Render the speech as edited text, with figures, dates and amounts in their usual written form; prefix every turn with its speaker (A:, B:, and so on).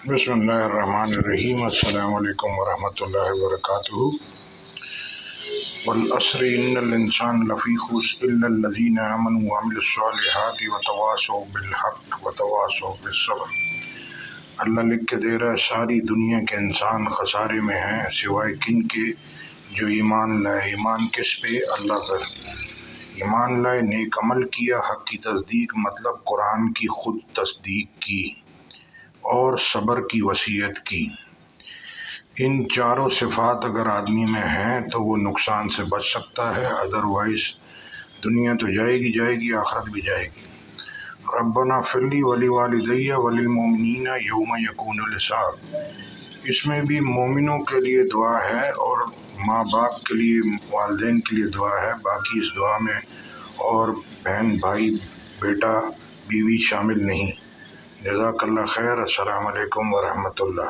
A: بسم اللہ الرحمن الرحیم۔ السلام علیکم ورحمۃ اللہ وبرکاتہ۔ والعصر ان الانسان لفی خسر الا الذین آمنوا وعملوا الصالحات وتواصوا بالحق وتواصوا بالصبر۔ اللہ لکھ کے دے رہا ہے ساری دنیا کے انسان خسارے میں ہیں سوائے کن کے جو ایمان لائے۔ ایمان کس پہ؟ اللہ پر ایمان لائے، نیک عمل کیا، حق کی تصدیق مطلب قرآن کی خود تصدیق کی، اور صبر کی وصیت کی۔ ان چاروں صفات اگر آدمی میں ہیں تو وہ نقصان سے بچ سکتا ہے، ادروائز دنیا تو جائے گی آخرت بھی جائے گی۔ ربنا اغفر لی ولوالدی وللمؤمنین یوم یقوم الحساب، اس میں بھی مومنوں کے لیے دعا ہے اور ماں باپ کے لیے، والدین کے لیے دعا ہے، باقی اس دعا میں اور بہن بھائی بیٹا بیوی شامل نہیں۔ جزاک اللہ خیر۔ السلام علیکم ورحمۃ اللہ۔